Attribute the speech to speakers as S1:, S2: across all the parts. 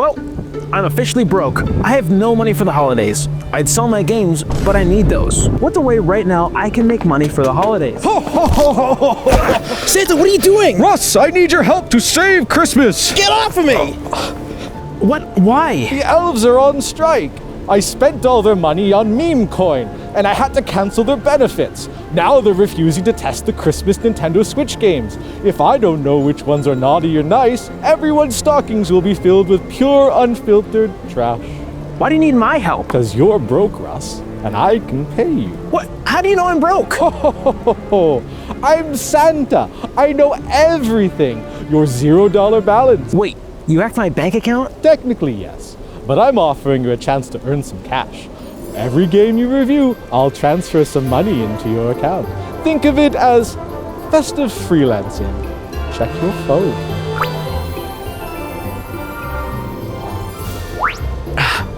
S1: Well, I'm officially broke. I have no money for the holidays. I'd sell my games, but I need those. What's a way right now I can make money for the holidays?
S2: Ho, ho, ho, ho, ho, ho.
S3: Santa, what are you doing?
S2: Russ, I need your help to save Christmas.
S3: Get off of me!
S1: What? Why?
S2: The elves are on strike. I spent all their money on meme coin, and I had to cancel their benefits. Now they're refusing to test the Christmas Nintendo Switch games. If I don't know which ones are naughty or nice, everyone's stockings will be filled with pure, unfiltered trash.
S1: Why do you need my help?
S2: Because you're broke, Russ, and I can pay you.
S1: What? How do you know I'm broke?
S2: Ho, ho, ho, ho, ho. I'm Santa. I know everything. Your $0 balance.
S1: Wait, you hacked my bank account?
S2: Technically, yes. But I'm offering you a chance to earn some cash. For every game you review, I'll transfer some money into your account. Think of it as festive freelancing. Check your phone.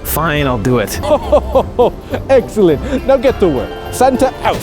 S1: Fine, I'll do it.
S2: Excellent. Now get to work. Santa out.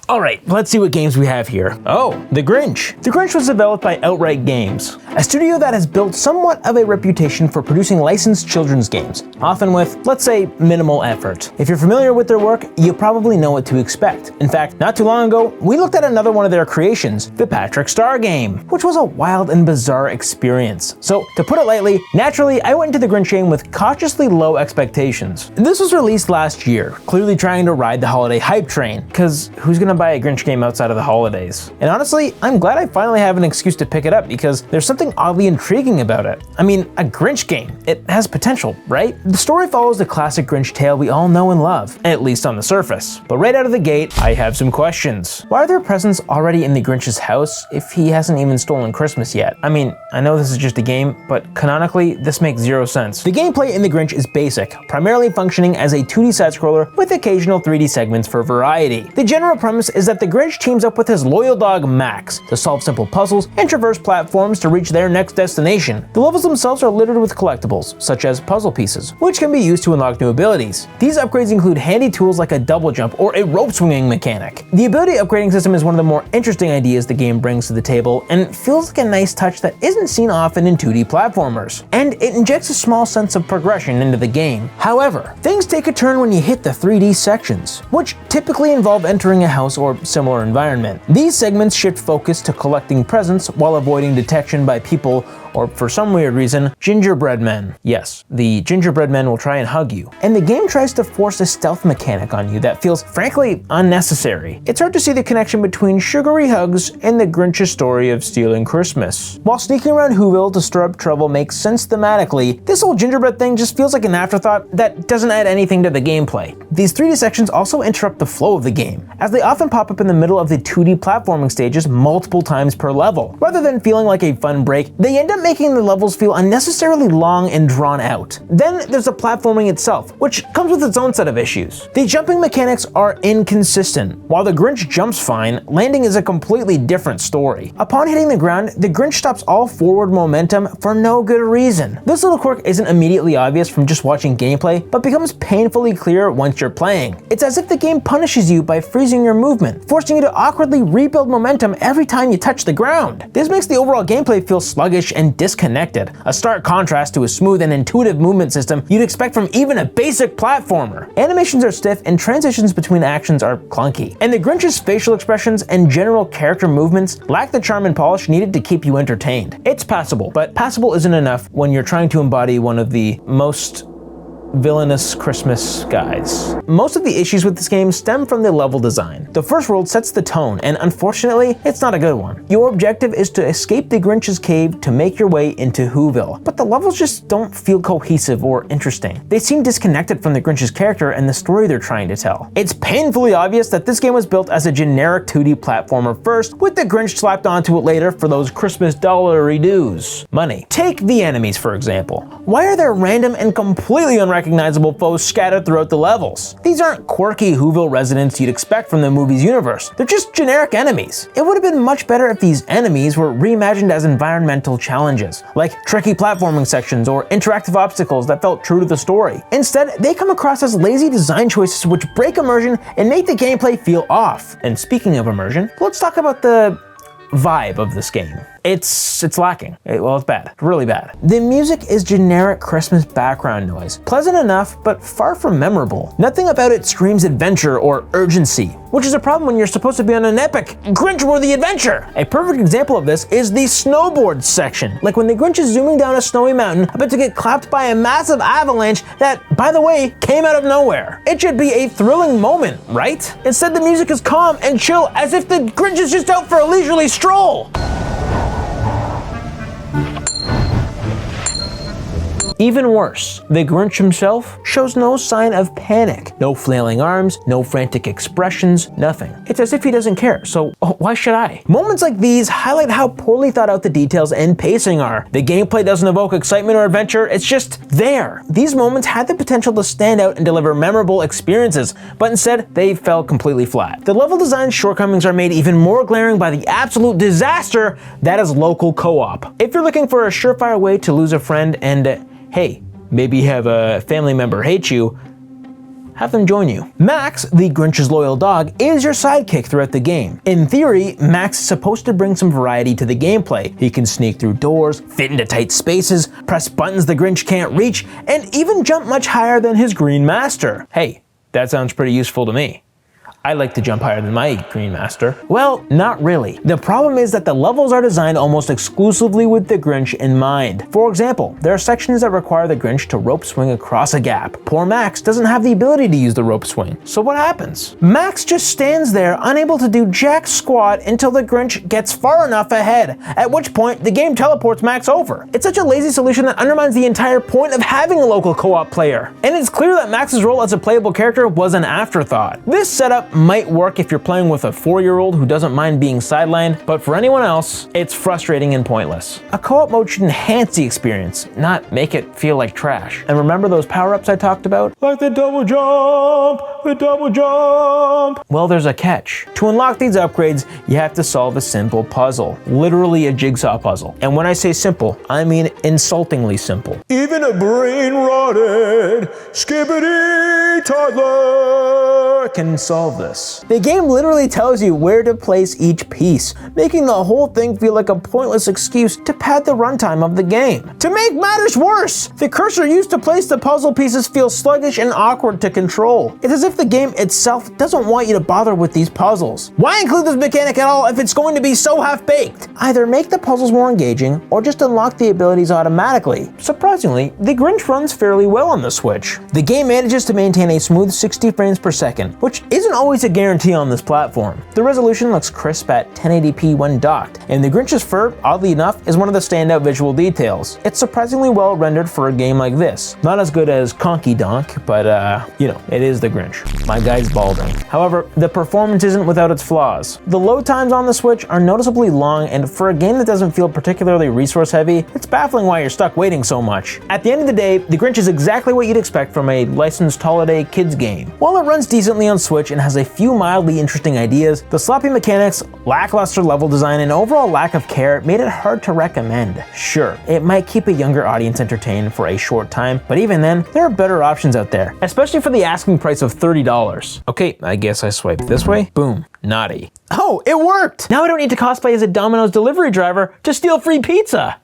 S1: Alright, let's see what games we have here. Oh, The Grinch. The Grinch was developed by Outright Games, a studio that has built somewhat of a reputation for producing licensed children's games, often with, let's say, minimal effort. If you're familiar with their work, you probably know what to expect. In fact, not too long ago, we looked at another one of their creations, the Patrick Star game, which was a wild and bizarre experience. So, to put it lightly, naturally, I went into the Grinch game with cautiously low expectations. This was released last year, clearly trying to ride the holiday hype train, because who's gonna buy a Grinch game outside of the holidays? And honestly, I'm glad I finally have an excuse to pick it up because there's something oddly intriguing about it. I mean, a Grinch game. It has potential, right? The story follows the classic Grinch tale we all know and love, at least on the surface. But right out of the gate, I have some questions. Why are there presents already in the Grinch's house if he hasn't even stolen Christmas yet? I mean, I know this is just a game, but canonically, this makes zero sense. The gameplay in the Grinch is basic, primarily functioning as a 2D side-scroller with occasional 3D segments for variety. The general premise is that the Grinch teams up with his loyal dog Max to solve simple puzzles and traverse platforms to reach their next destination. The levels themselves are littered with collectibles, such as puzzle pieces, which can be used to unlock new abilities. These upgrades include handy tools like a double jump or a rope swinging mechanic. The ability upgrading system is one of the more interesting ideas the game brings to the table and feels like a nice touch that isn't seen often in 2D platformers. And it injects a small sense of progression into the game. However, things take a turn when you hit the 3D sections, which typically involve entering a house or similar environment. These segments shift focus to collecting presents while avoiding detection by people, or for some weird reason, gingerbread men. Yes, the gingerbread men will try and hug you. And the game tries to force a stealth mechanic on you that feels, frankly, unnecessary. It's hard to see the connection between sugary hugs and the Grinch's story of stealing Christmas. While sneaking around Whoville to stir up trouble makes sense thematically, this whole gingerbread thing just feels like an afterthought that doesn't add anything to the gameplay. These 3D sections also interrupt the flow of the game, as they often pop up in the middle of the 2D platforming stages multiple times per level. Rather than feeling like a fun break, they end up making the levels feel unnecessarily long and drawn out. Then there's the platforming itself, which comes with its own set of issues. The jumping mechanics are inconsistent. While the Grinch jumps fine, landing is a completely different story. Upon hitting the ground, the Grinch stops all forward momentum for no good reason. This little quirk isn't immediately obvious from just watching gameplay, but becomes painfully clear once you're playing. It's as if the game punishes you by freezing your movement, forcing you to awkwardly rebuild momentum every time you touch the ground. This makes the overall gameplay feel sluggish and disconnected, a stark contrast to a smooth and intuitive movement system you'd expect from even a basic platformer. Animations are stiff and transitions between actions are clunky, and the Grinch's facial expressions and general character movements lack the charm and polish needed to keep you entertained. It's passable, but passable isn't enough when you're trying to embody one of the most villainous Christmas guys. Most of the issues with this game stem from the level design. The first world sets the tone, and unfortunately, it's not a good one. Your objective is to escape the Grinch's cave to make your way into Whoville, but the levels just don't feel cohesive or interesting. They seem disconnected from the Grinch's character and the story they're trying to tell. It's painfully obvious that this game was built as a generic 2D platformer first, with the Grinch slapped onto it later for those Christmas dollary-doos. Money. Take the enemies, for example. Why are there random and completely unrecognizable foes scattered throughout the levels? These aren't quirky Whoville residents you'd expect from the movie's universe. They're just generic enemies. It would have been much better if these enemies were reimagined as environmental challenges, like tricky platforming sections or interactive obstacles that felt true to the story. Instead, they come across as lazy design choices which break immersion and make the gameplay feel off. And speaking of immersion, let's talk about the vibe of this game. It's lacking. It's bad. Really bad. The music is generic Christmas background noise. Pleasant enough, but far from memorable. Nothing about it screams adventure or urgency, which is a problem when you're supposed to be on an epic, Grinch-worthy adventure. A perfect example of this is the snowboard section. Like when the Grinch is zooming down a snowy mountain, about to get clapped by a massive avalanche that, by the way, came out of nowhere. It should be a thrilling moment, right? Instead, the music is calm and chill, as if the Grinch is just out for a leisurely stroll. Even worse, the Grinch himself shows no sign of panic. No flailing arms, no frantic expressions, nothing. It's as if he doesn't care, so why should I? Moments like these highlight how poorly thought out the details and pacing are. The gameplay doesn't evoke excitement or adventure, it's just there. These moments had the potential to stand out and deliver memorable experiences, but instead they fell completely flat. The level design shortcomings are made even more glaring by the absolute disaster that is local co-op. If you're looking for a surefire way to lose a friend and hey, maybe have a family member hate you, have them join you. Max, the Grinch's loyal dog, is your sidekick throughout the game. In theory, Max is supposed to bring some variety to the gameplay. He can sneak through doors, fit into tight spaces, press buttons the Grinch can't reach, and even jump much higher than his green master. Hey, that sounds pretty useful to me. I like to jump higher than my Green Master. Well, not really. The problem is that the levels are designed almost exclusively with the Grinch in mind. For example, there are sections that require the Grinch to rope swing across a gap. Poor Max doesn't have the ability to use the rope swing. So what happens? Max just stands there unable to do jack squat until the Grinch gets far enough ahead, at which point the game teleports Max over. It's such a lazy solution that undermines the entire point of having a local co-op player. And it's clear that Max's role as a playable character was an afterthought. This setup might work if you're playing with a 4-year-old who doesn't mind being sidelined, but for anyone else, it's frustrating and pointless. A co-op mode should enhance the experience, not make it feel like trash. And remember those power-ups I talked about? Like the double jump, the double jump. Well, there's a catch. To unlock these upgrades, you have to solve a simple puzzle, literally a jigsaw puzzle. And when I say simple, I mean insultingly simple. Even a brain-rotted, skibbity toddler can solve this. The game literally tells you where to place each piece, making the whole thing feel like a pointless excuse to pad the runtime of the game. To make matters worse, the cursor used to place the puzzle pieces feels sluggish and awkward to control. It's as if the game itself doesn't want you to bother with these puzzles. Why include this mechanic at all if it's going to be so half-baked? Either make the puzzles more engaging or just unlock the abilities automatically. Surprisingly, the Grinch runs fairly well on the Switch. The game manages to maintain a smooth 60 frames per second, which isn't always a guarantee on this platform. The resolution looks crisp at 1080p when docked, and the Grinch's fur, oddly enough, is one of the standout visual details. It's surprisingly well rendered for a game like this. Not as good as Conky Donk, but you know, it is the Grinch. My guy's balding. However, the performance isn't without its flaws. The load times on the Switch are noticeably long, and for a game that doesn't feel particularly resource heavy, it's baffling why you're stuck waiting so much. At the end of the day, the Grinch is exactly what you'd expect from a licensed holiday kids game. While it runs decently on Switch and has a few mildly interesting ideas, the sloppy mechanics, lackluster level design, and overall lack of care made it hard to recommend. Sure, it might keep a younger audience entertained for a short time, but even then, there are better options out there, especially for the asking price of $30. Okay, I guess I swiped this way. Boom. Naughty. Oh, it worked! Now I don't need to cosplay as a Domino's delivery driver to steal free pizza.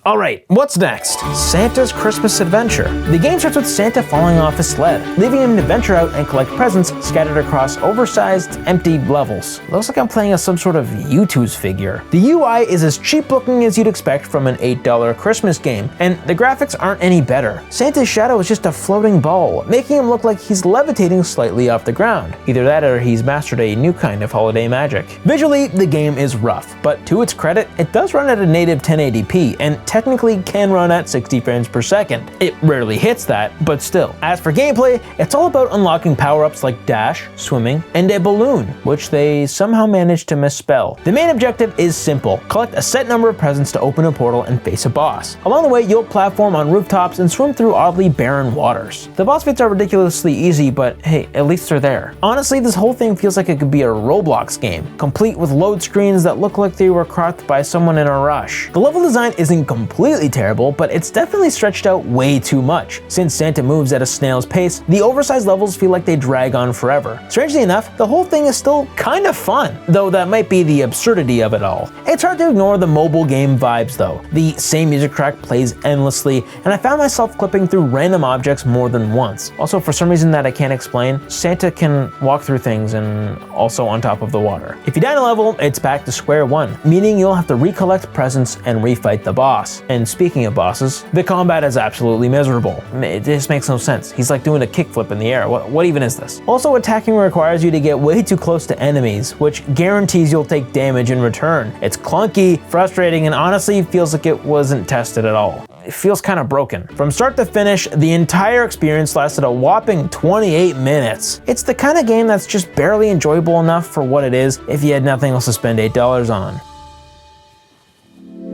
S1: Alright, what's next? Santa's Christmas Adventure. The game starts with Santa falling off his sled, leaving him to venture out and collect presents scattered across oversized, empty levels. Looks like I'm playing as some sort of U2's figure. The UI is as cheap looking as you'd expect from an $8 Christmas game, and the graphics aren't any better. Santa's shadow is just a floating ball, making him look like he's levitating slightly off the ground. Either that or he's mastered a new kind of holiday magic. Visually, the game is rough, but to its credit, it does run at a native 1080p, and technically can run at 60 frames per second. It rarely hits that, but still. As for gameplay, it's all about unlocking power-ups like dash, swimming, and a balloon, which they somehow managed to misspell. The main objective is simple. Collect a set number of presents to open a portal and face a boss. Along the way, you'll platform on rooftops and swim through oddly barren waters. The boss fights are ridiculously easy, but hey, at least they're there. Honestly, this whole thing feels like it could be a Roblox game, complete with load screens that look like they were crafted by someone in a rush. The level design isn't completely terrible, but it's definitely stretched out way too much. Since Santa moves at a snail's pace, the oversized levels feel like they drag on forever. Strangely enough, the whole thing is still kind of fun, though that might be the absurdity of it all. It's hard to ignore the mobile game vibes though. The same music track plays endlessly, and I found myself clipping through random objects more than once. Also, for some reason that I can't explain, Santa can walk through things and also on top of the water. If you die in a level, it's back to square one, meaning you'll have to recollect presents and refight the boss. And speaking of bosses, the combat is absolutely miserable. It just makes no sense. He's like doing a kickflip in the air. What even is this? Also, attacking requires you to get way too close to enemies, which guarantees you'll take damage in return. It's clunky, frustrating, and honestly feels like it wasn't tested at all. It feels kind of broken. From start to finish, the entire experience lasted a whopping 28 minutes. It's the kind of game that's just barely enjoyable enough for what it is if you had nothing else to spend $8 on.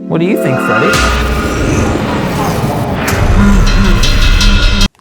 S1: What do you think, Freddie?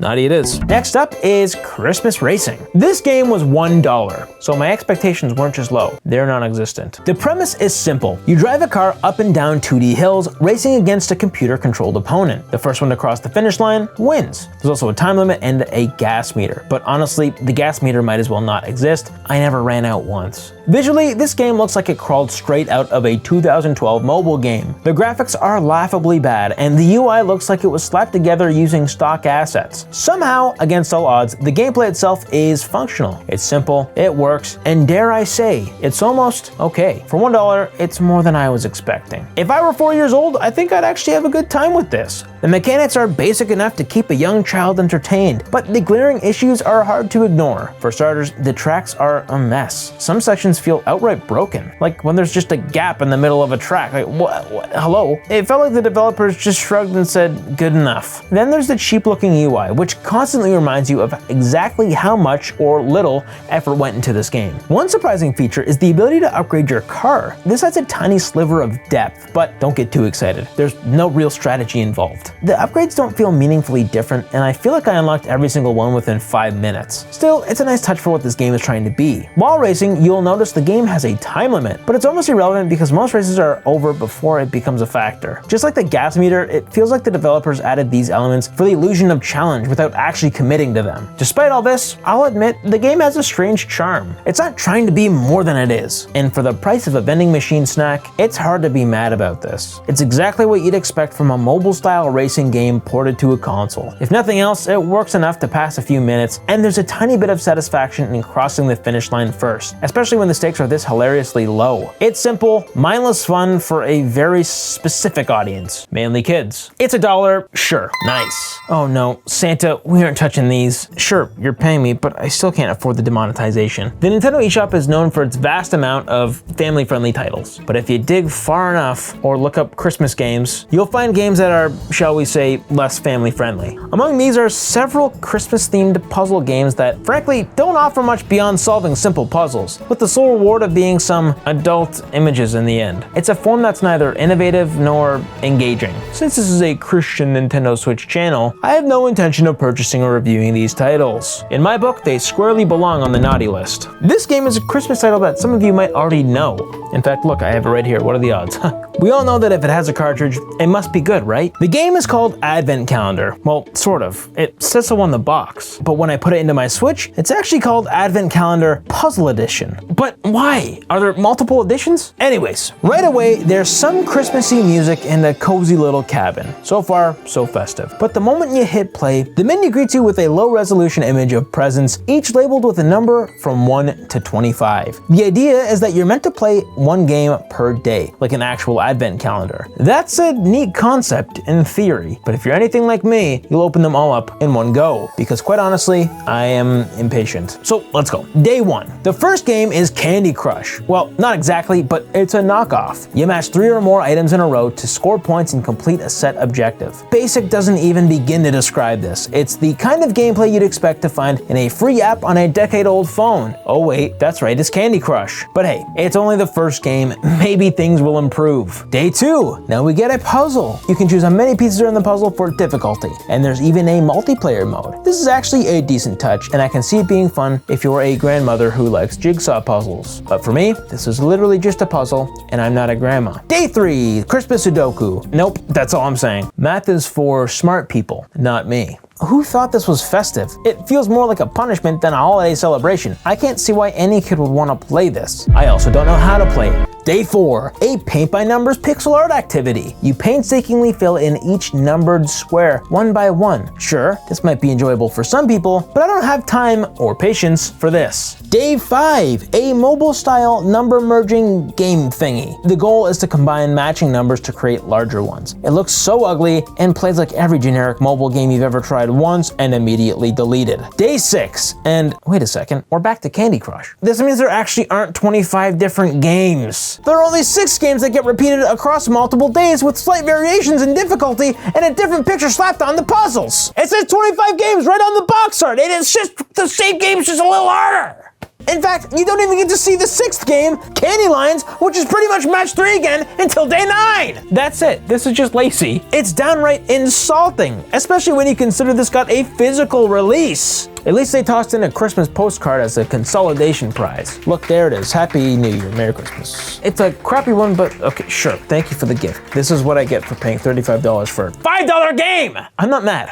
S1: Naughty it is. Next up is Christmas Racing. This game was $1, so my expectations weren't just low, they're non-existent. The premise is simple. You drive a car up and down 2D hills, racing against a computer-controlled opponent. The first one to cross the finish line wins. There's also a time limit and a gas meter, but honestly, the gas meter might as well not exist. I never ran out once. Visually, this game looks like it crawled straight out of a 2012 mobile game. The graphics are laughably bad, and the UI looks like it was slapped together using stock assets. Somehow, against all odds, the gameplay itself is functional. It's simple, it works, and dare I say, it's almost okay. For $1, it's more than I was expecting. If I were 4 years old, I think I'd actually have a good time with this. The mechanics are basic enough to keep a young child entertained, but the glaring issues are hard to ignore. For starters, the tracks are a mess. Some sections feel outright broken, like when there's just a gap in the middle of a track. Like, what? Hello? It felt like the developers just shrugged and said, good enough. Then there's the cheap-looking UI, which constantly reminds you of exactly how much or little effort went into this game. One surprising feature is the ability to upgrade your car. This has a tiny sliver of depth, but don't get too excited. There's no real strategy involved. The upgrades don't feel meaningfully different, and I feel like I unlocked every single one within 5 minutes. Still, it's a nice touch for what this game is trying to be. While racing, you'll notice the game has a time limit, but it's almost irrelevant because most races are over before it becomes a factor. Just like the gas meter, it feels like the developers added these elements for the illusion of challenge without actually committing to them. Despite all this, I'll admit the game has a strange charm. It's not trying to be more than it is, and for the price of a vending machine snack, it's hard to be mad about this. It's exactly what you'd expect from a mobile-style racing game ported to a console. If nothing else, it works enough to pass a few minutes, and there's a tiny bit of satisfaction in crossing the finish line first, especially when the stakes are this hilariously low. It's simple, mindless fun for a very specific audience, mainly kids. It's $1, sure, nice. Oh no, Santa, we aren't touching these. Sure, you're paying me, but I still can't afford the demonetization. The Nintendo eShop is known for its vast amount of family-friendly titles, but if you dig far enough or look up Christmas games, you'll find games that are, shall we say, less family-friendly. Among these are several Christmas-themed puzzle games that, frankly, don't offer much beyond solving simple puzzles, with the sole reward of being some adult images in the end. It's a form that's neither innovative nor engaging. Since this is a Christian Nintendo Switch channel, I have no intention of purchasing or reviewing these titles. In my book, they squarely belong on the naughty list. This game is a Christmas title that some of you might already know. In fact, look, I have it right here. What are the odds? We all know that if it has a cartridge, it must be good, right? The game is called Advent Calendar. Well, sort of. It says so on the box. But when I put it into my Switch, it's actually called Advent Calendar Puzzle Edition. But why? Are there multiple editions? Anyways, right away, there's some Christmassy music in the cozy little cabin. So far, so festive. But the moment you hit play, the menu greets you with a low-resolution image of presents, each labeled with a number from 1 to 25. The idea is that you're meant to play one game per day, like an actual Advent calendar. That's a neat concept in theory, but if you're anything like me, you'll open them all up in one go, because quite honestly, I am impatient. So let's go. Day 1. The first game is Candy Crush. Well, not exactly, but it's a knockoff. You match 3 or more items in a row to score points and complete a set objective. Basic doesn't even begin to describe this. Yes, it's the kind of gameplay you'd expect to find in a free app on a decade-old phone. Oh wait, that's right, it's Candy Crush. But hey, it's only the first game, maybe things will improve. Day 2, now we get a puzzle. You can choose how many pieces are in the puzzle for difficulty, and there's even a multiplayer mode. This is actually a decent touch, and I can see it being fun if you're a grandmother who likes jigsaw puzzles. But for me, this is literally just a puzzle, and I'm not a grandma. Day 3, Christmas Sudoku. Nope, that's all I'm saying. Math is for smart people, not me. Who thought this was festive? It feels more like a punishment than a holiday celebration. I can't see why any kid would want to play this. I also don't know how to play it. Day 4, a paint by numbers pixel art activity. You painstakingly fill in each numbered square one by one. Sure, this might be enjoyable for some people, but I don't have time or patience for this. Day 5, a mobile style number merging game thingy. The goal is to combine matching numbers to create larger ones. It looks so ugly and plays like every generic mobile game you've ever tried once and immediately deleted. Day 6, and wait a second, we're back to Candy Crush. This means there actually aren't 25 different games. There are only 6 games that get repeated across multiple days with slight variations in difficulty and a different picture slapped on the puzzles. It says 25 games right on the box art, and it's just the same game's just a little harder. In fact, you don't even get to see the 6th game, Candy Lines, which is pretty much match 3 again until day 9. That's it, this is just lazy. It's downright insulting, especially when you consider this got a physical release. At least they tossed in a Christmas postcard as a consolidation prize. Look, there it is. Happy New Year, Merry Christmas. It's a crappy one, but okay, sure. Thank you for the gift. This is what I get for paying $35 for a $5 game. I'm not mad.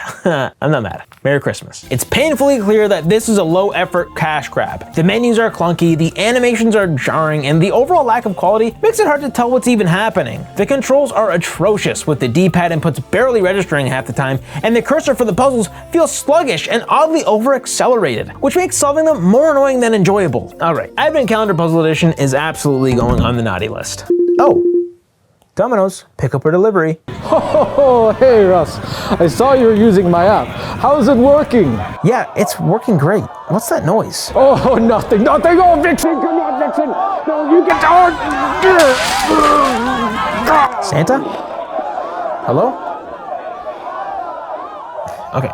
S1: I'm not mad. Merry Christmas. It's painfully clear that this is a low-effort cash grab. The menus are clunky, the animations are jarring, and the overall lack of quality makes it hard to tell what's even happening. The controls are atrocious, with the D-pad inputs barely registering half the time, and the cursor for the puzzles feels sluggish and oddly over-accelerated, which makes solving them more annoying than enjoyable. Alright, Advent Calendar Puzzle Edition is absolutely going on the naughty list. Oh, Domino's, pick up or delivery.
S2: Oh, hey Russ, I saw you were using my app. How's it working?
S1: Yeah, it's working great. What's that noise?
S2: Oh, nothing. Oh, Vixen, come on, Vixen. No, you get on.
S1: Santa? Hello? Okay.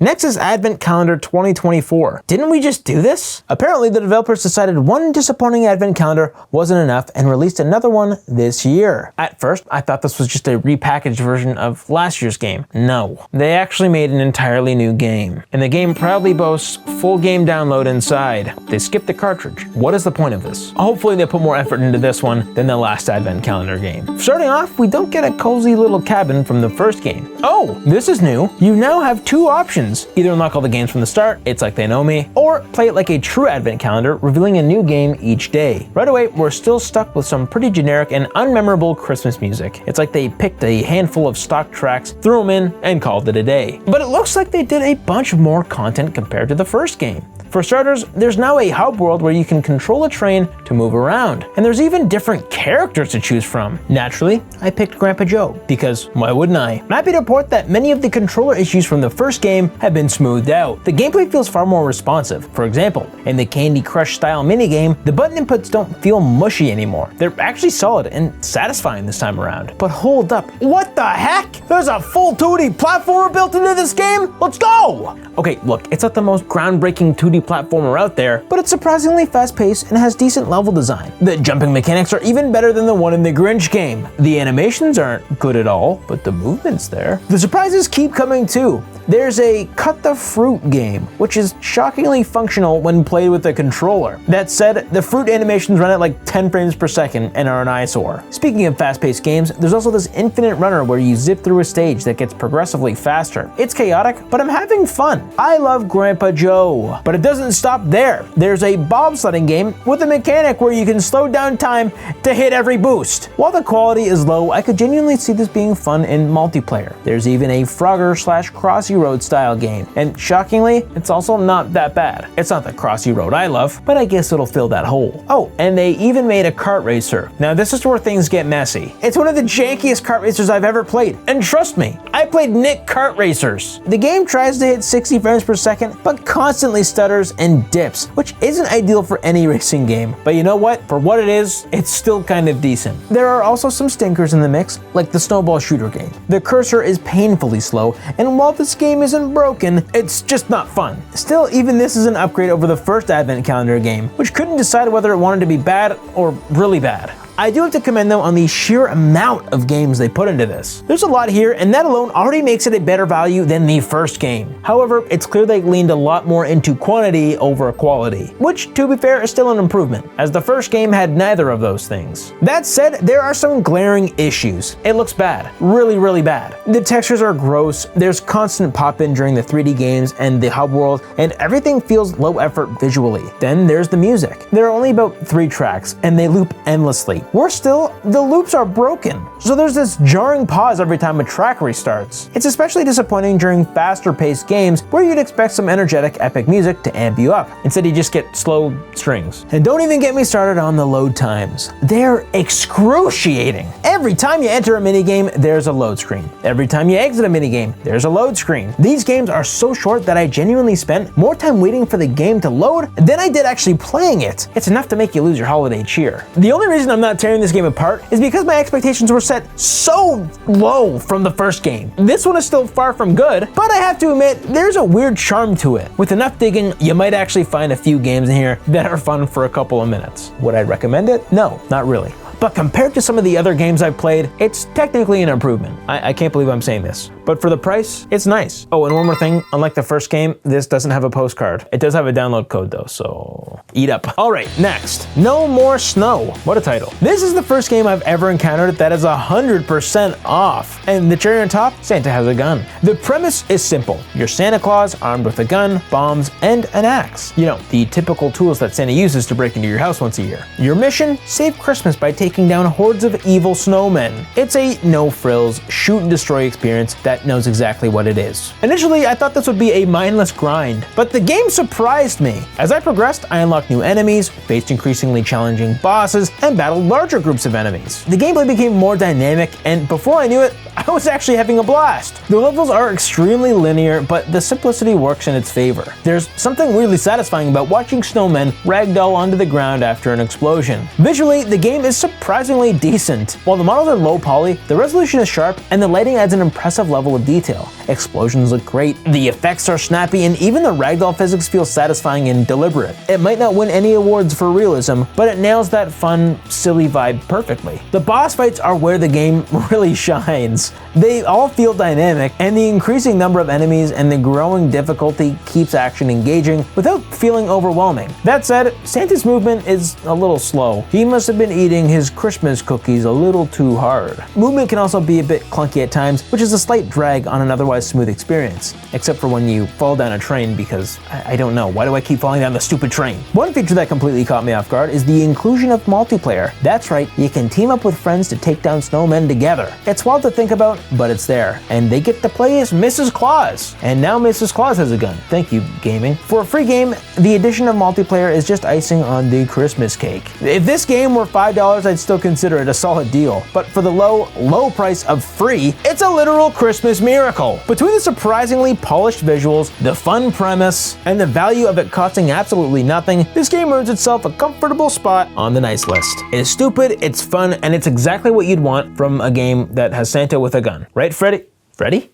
S1: Next is Advent Calendar 2024. Didn't we just do this? Apparently the developers decided one disappointing Advent Calendar wasn't enough and released another one this year. At first, I thought this was just a repackaged version of last year's game. No, they actually made an entirely new game. And the game proudly boasts full game download inside. They skipped the cartridge. What is the point of this? Hopefully they put more effort into this one than the last Advent Calendar game. Starting off, we don't get a cozy little cabin from the first game. Oh, this is new. You now have 2 options. Either unlock all the games from the start, It's Like They Know Me, or play it like a true Advent Calendar, revealing a new game each day. Right away, we're still stuck with some pretty generic and unmemorable Christmas music. It's like they picked a handful of stock tracks, threw them in, and called it a day. But it looks like they did a bunch more content compared to the first game. For starters, there's now a hub world where you can control a train to move around, and there's even different characters to choose from. Naturally, I picked Grandpa Joe, because why wouldn't I? I'm happy to report that many of the controller issues from the first game have been smoothed out. The gameplay feels far more responsive. For example, in the Candy Crush style minigame, the button inputs don't feel mushy anymore. They're actually solid and satisfying this time around. But hold up, what the heck? There's a full 2D platformer built into this game? Let's go! Okay, look, it's not the most groundbreaking 2D platformer out there, but it's surprisingly fast-paced and has decent level design. The jumping mechanics are even better than the one in the Grinch game. The animations aren't good at all, but the movement's there. The surprises keep coming too. There's a cut the fruit game, which is shockingly functional when played with a controller. That said, the fruit animations run at like 10 frames per second and are an eyesore. Speaking of fast-paced games, there's also this infinite runner where you zip through a stage that gets progressively faster. It's chaotic, but I'm having fun. I love Grandpa Joe, but it doesn't stop there. There's a bobsledding game with a mechanic where you can slow down time to hit every boost. While the quality is low, I could genuinely see this being fun in multiplayer. There's even a Frogger/Crossy Road style game, and shockingly, it's also not that bad. It's not the Crossy Road I love, but I guess it'll fill that hole. Oh, and they even made a kart racer. Now this is where things get messy. It's one of the jankiest kart racers I've ever played, and trust me, I played Nick Kart Racers. The game tries to hit 60 frames per second, but constantly stutters and dips, which isn't ideal for any racing game. But you know what? For what it is, it's still kind of decent. There are also some stinkers in the mix, like the snowball shooter game. The cursor is painfully slow, and while this game isn't broken, it's just not fun. Still, even this is an upgrade over the first Advent Calendar game, which couldn't decide whether it wanted to be bad or really bad. I do have to commend them on the sheer amount of games they put into this. There's a lot here, and that alone already makes it a better value than the first game. However, it's clear they leaned a lot more into quantity over quality, which, to be fair, is still an improvement, as the first game had neither of those things. That said, there are some glaring issues. It looks bad. Really bad. The textures are gross, there's constant pop-in during the 3D games and the hub world, and everything feels low effort visually. Then there's the music. There are only about 3 tracks, and they loop endlessly. Worse still, the loops are broken, so there's this jarring pause every time a track restarts. It's especially disappointing during faster paced games where you'd expect some energetic epic music to amp you up. Instead you just get slow strings. And don't even get me started on the load times. They're excruciating. Every time you enter a minigame, there's a load screen. Every time you exit a minigame, there's a load screen. These games are so short that I genuinely spent more time waiting for the game to load than I did actually playing it. It's enough to make you lose your holiday cheer. The only reason I'm not tearing this game apart is because my expectations were set so low from the first game. This one is still far from good, but I have to admit, there's a weird charm to it. With enough digging, you might actually find a few games in here that are fun for a couple of minutes. Would I recommend it? No, not really. But compared to some of the other games I've played, it's technically an improvement. I can't believe I'm saying this. But for the price, it's nice. Oh, and one more thing, unlike the first game, this doesn't have a postcard. It does have a download code though, so eat up. All right, next, No More Snow. What a title. This is the first game I've ever encountered that is 100% off. And the cherry on top, Santa has a gun. The premise is simple. You're Santa Claus armed with a gun, bombs, and an axe. You know, the typical tools that Santa uses to break into your house once a year. Your mission, save Christmas by taking down hordes of evil snowmen. It's a no-frills, shoot and destroy experience that knows exactly what it is. Initially, I thought this would be a mindless grind, but the game surprised me. As I progressed, I unlocked new enemies, faced increasingly challenging bosses, and battled larger groups of enemies. The gameplay became more dynamic, and before I knew it, I was actually having a blast. The levels are extremely linear, but the simplicity works in its favor. There's something weirdly satisfying about watching snowmen ragdoll onto the ground after an explosion. Visually, the game is surprisingly decent. While the models are low poly, the resolution is sharp, and the lighting adds an impressive level of detail. Explosions look great, the effects are snappy, and even the ragdoll physics feel satisfying and deliberate. It might not win any awards for realism, but it nails that fun, silly vibe perfectly. The boss fights are where the game really shines. They all feel dynamic, and the increasing number of enemies and the growing difficulty keeps action engaging without feeling overwhelming. That said, Santa's movement is a little slow. He must have been eating his Christmas cookies a little too hard. Movement can also be a bit clunky at times, which is a slight drag on an otherwise smooth experience, except for when you fall down a train because, I don't know, why do I keep falling down the stupid train? One feature that completely caught me off guard is the inclusion of multiplayer. That's right, you can team up with friends to take down snowmen together. It's wild to think about, but it's there, and they get to play as Mrs. Claus. And now Mrs. Claus has a gun. Thank you, gaming. For a free game, the addition of multiplayer is just icing on the Christmas cake. If this game were $5, I'd still consider it a solid deal, but for the low price of free, it's a literal Christmas miracle. Between the surprisingly polished visuals, the fun premise, and the value of it costing absolutely nothing, this game earns itself a comfortable spot on the nice list. It's stupid, it's fun, and it's exactly what you'd want from a game that has Santa with a gun. Right, Freddy? Freddy?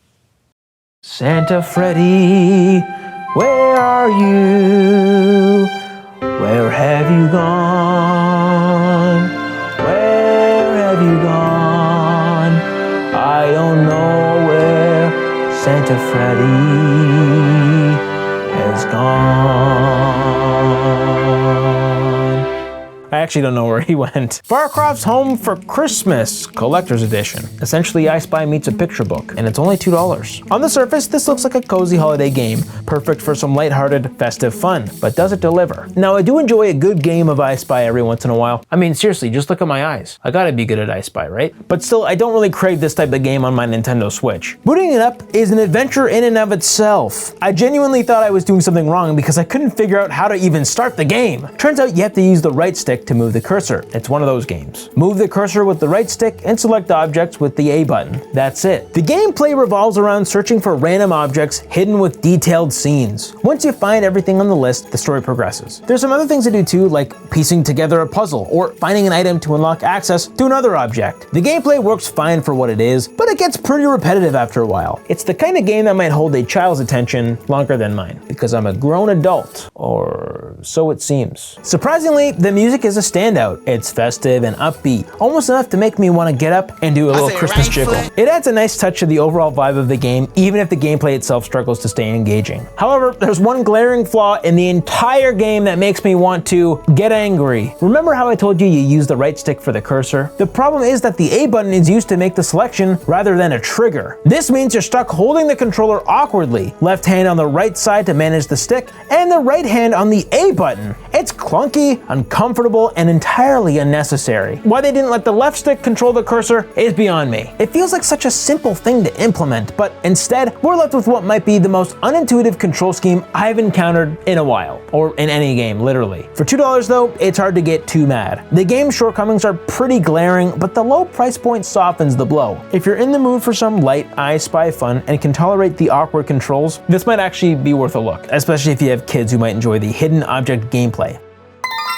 S1: Santa Freddy, where are you? Where have you gone? Where have you gone? I don't know where Santa Freddy has gone. I actually don't know where he went. Barcroft's Home for Christmas Collector's Edition. Essentially, I Spy meets a picture book, and it's only $2. On the surface, this looks like a cozy holiday game, perfect for some lighthearted, festive fun, but does it deliver? Now, I do enjoy a good game of I Spy every once in a while. I mean, seriously, just look at my eyes. I gotta be good at I Spy, right? But still, I don't really crave this type of game on my Nintendo Switch. Booting it up is an adventure in and of itself. I genuinely thought I was doing something wrong because I couldn't figure out how to even start the game. Turns out you have to use the right stick to move the cursor. It's one of those games. Move the cursor with the right stick and select objects with the A button. That's it. The gameplay revolves around searching for random objects hidden with detailed scenes. Once you find everything on the list, the story progresses. There's some other things to do too, like piecing together a puzzle or finding an item to unlock access to another object. The gameplay works fine for what it is, but it gets pretty repetitive after a while. It's the kind of game that might hold a child's attention longer than mine, because I'm a grown adult, or so it seems. Surprisingly, the music is a standout. It's festive and upbeat, almost enough to make me want to get up and do a little Christmas jiggle. It adds a nice touch to the overall vibe of the game, even if the gameplay itself struggles to stay engaging. However, there's one glaring flaw in the entire game that makes me want to get angry. Remember how I told you use the right stick for the cursor? The problem is that the A button is used to make the selection rather than a trigger. This means you're stuck holding the controller awkwardly, left hand on the right side to manage the stick, and the right hand on the A button. It's clunky, uncomfortable, and entirely unnecessary. Why they didn't let the left stick control the cursor is beyond me. It feels like such a simple thing to implement, but instead, we're left with what might be the most unintuitive control scheme I've encountered in a while, or in any game, literally. For $2 though, it's hard to get too mad. The game's shortcomings are pretty glaring, but the low price point softens the blow. If you're in the mood for some light, I Spy fun and can tolerate the awkward controls, this might actually be worth a look, especially if you have kids who might enjoy the hidden object gameplay.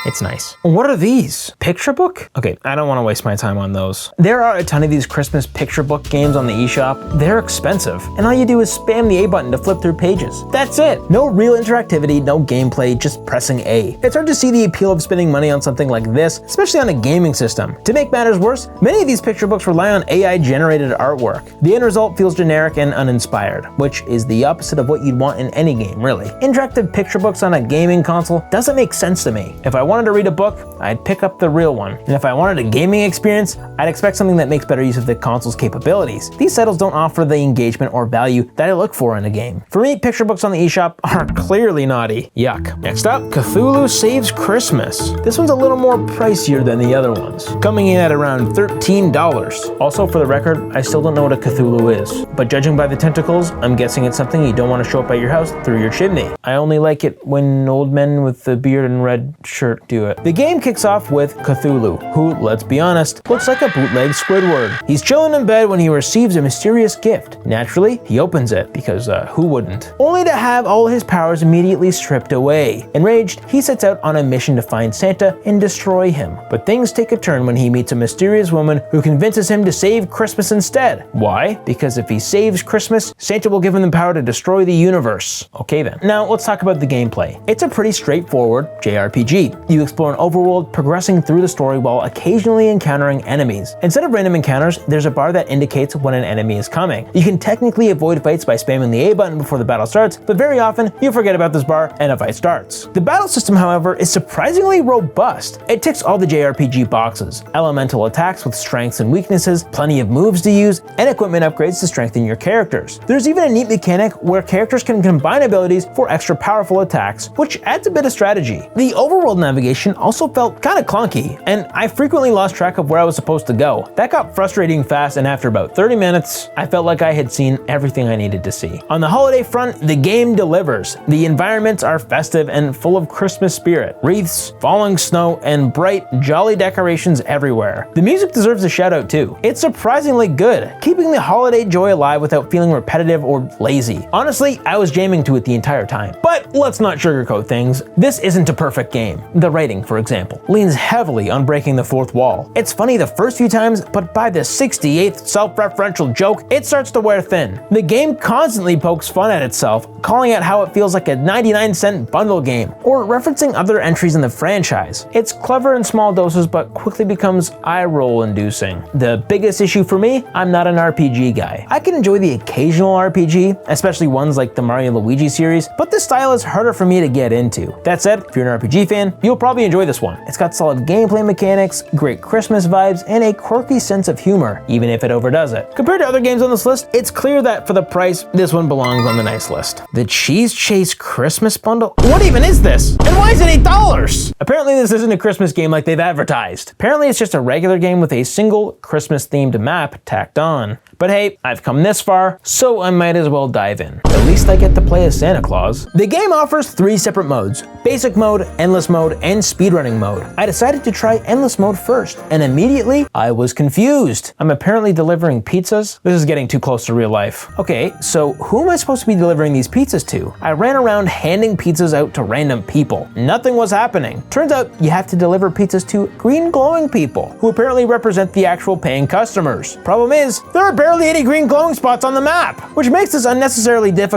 S1: It's nice. What are these? Picture book? Okay, I don't want to waste my time on those. There are a ton of these Christmas picture book games on the eShop. They're expensive, and all you do is spam the A button to flip through pages. That's it. No real interactivity, no gameplay, just pressing A. It's hard to see the appeal of spending money on something like this, especially on a gaming system. To make matters worse, many of these picture books rely on AI-generated artwork. The end result feels generic and uninspired, which is the opposite of what you'd want in any game, really. Interactive picture books on a gaming console doesn't make sense to me. If I wanted to read a book, I'd pick up the real one. And if I wanted a gaming experience, I'd expect something that makes better use of the console's capabilities. These titles don't offer the engagement or value that I look for in a game. For me, picture books on the eShop are clearly naughty. Yuck. Next up, Cthulhu Saves Christmas. This one's a little more pricier than the other ones, coming in at around $13. Also, for the record, I still don't know what a Cthulhu is, but judging by the tentacles, I'm guessing it's something you don't want to show up at your house through your chimney. I only like it when old men with the beard and red shirt do it. The game kicks off with Cthulhu, who, let's be honest, looks like a bootleg Squidward. He's chilling in bed when he receives a mysterious gift. Naturally, he opens it, because who wouldn't? Only to have all his powers immediately stripped away. Enraged, he sets out on a mission to find Santa and destroy him. But things take a turn when he meets a mysterious woman who convinces him to save Christmas instead. Why? Because if he saves Christmas, Santa will give him the power to destroy the universe. Okay then. Now let's talk about the gameplay. It's a pretty straightforward JRPG. You explore an overworld, progressing through the story while occasionally encountering enemies. Instead of random encounters, there's a bar that indicates when an enemy is coming. You can technically avoid fights by spamming the A button before the battle starts, but very often you forget about this bar and a fight starts. The battle system, however, is surprisingly robust. It ticks all the JRPG boxes: elemental attacks with strengths and weaknesses, plenty of moves to use, and equipment upgrades to strengthen your characters. There's even a neat mechanic where characters can combine abilities for extra powerful attacks, which adds a bit of strategy. The overworld navigation also felt kind of clunky, and I frequently lost track of where I was supposed to go. That got frustrating fast, and after about 30 minutes, I felt like I had seen everything I needed to see. On the holiday front, the game delivers. The environments are festive and full of Christmas spirit. Wreaths, falling snow, and bright, jolly decorations everywhere. The music deserves a shout out too. It's surprisingly good, keeping the holiday joy alive without feeling repetitive or lazy. Honestly, I was jamming to it the entire time. But let's not sugarcoat things. This isn't a perfect game. The writing, for example, leans heavily on breaking the fourth wall. It's funny the first few times, but by the 68th self-referential joke, it starts to wear thin. The game constantly pokes fun at itself, calling out how it feels like a 99-cent bundle game, or referencing other entries in the franchise. It's clever in small doses, but quickly becomes eye-roll inducing. The biggest issue for me, I'm not an RPG guy. I can enjoy the occasional RPG, especially ones like the Mario and Luigi series, but this style is harder for me to get into. That said, if you're an RPG fan, you'll probably enjoy this one. It's got solid gameplay mechanics, great Christmas vibes, and a quirky sense of humor, even if it overdoes it. Compared to other games on this list, it's clear that for the price, this one belongs on the nice list. The Cheese Chase Christmas Bundle? What even is this? And why is it $8? Apparently this isn't a Christmas game like they've advertised. Apparently it's just a regular game with a single Christmas-themed map tacked on. But hey, I've come this far, so I might as well dive in. At least I get to play as Santa Claus. The game offers 3 separate modes: basic mode, endless mode, and speedrunning mode. I decided to try endless mode first, and immediately I was confused. I'm apparently delivering pizzas? This is getting too close to real life. Okay, so who am I supposed to be delivering these pizzas to? I ran around handing pizzas out to random people. Nothing was happening. Turns out you have to deliver pizzas to green glowing people, who apparently represent the actual paying customers. Problem is, there are barely any green glowing spots on the map, which makes this unnecessarily difficult.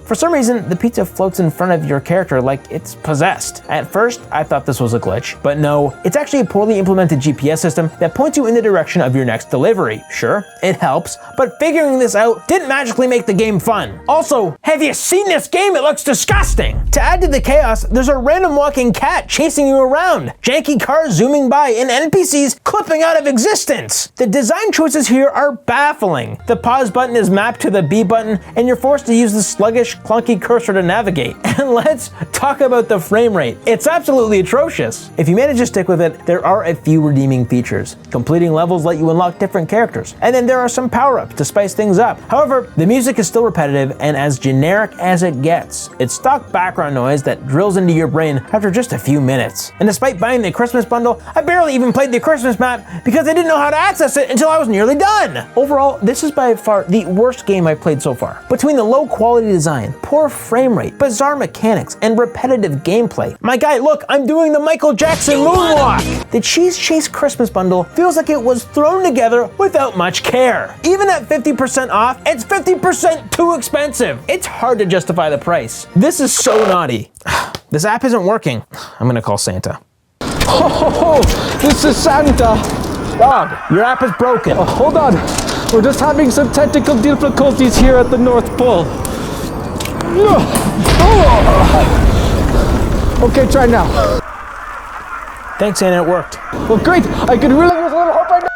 S1: For some reason, the pizza floats in front of your character like it's possessed. At first, I thought this was a glitch, but no, it's actually a poorly implemented GPS system that points you in the direction of your next delivery. Sure, it helps, but figuring this out didn't magically make the game fun. Also, have you seen this game? It looks disgusting. To add to the chaos, there's a random walking cat chasing you around, janky cars zooming by, and NPCs clipping out of existence. The design choices here are baffling. The pause button is mapped to the B button, and you're forced to use the sluggish, clunky cursor to navigate. And let's talk about the frame rate. It's absolutely atrocious. If you manage to stick with it, there are a few redeeming features. Completing levels let you unlock different characters, and then there are some power-ups to spice things up. However, the music is still repetitive and as generic as it gets. It's stock background noise that drills into your brain after just a few minutes. And despite buying the Christmas bundle, I barely even played the Christmas map because I didn't know how to access it until I was nearly done. Overall, this is by far the worst game I've played so far. Between the low quality design, poor frame rate, bizarre mechanics, and repetitive gameplay. My guy, look, I'm doing the Michael Jackson moonwalk! The Cheese Chase Christmas bundle feels like it was thrown together without much care. Even at 50% off, it's 50% too expensive. It's hard to justify the price. This is so naughty. This app isn't working. I'm gonna call Santa.
S2: Ho ho ho! This is Santa!
S1: Dog, your app is broken.
S2: Hold on. We're just having some technical difficulties here at the North Pole. Okay, try now.
S1: Thanks, Santa, it worked.
S2: Well, great. I could really use a little help right now.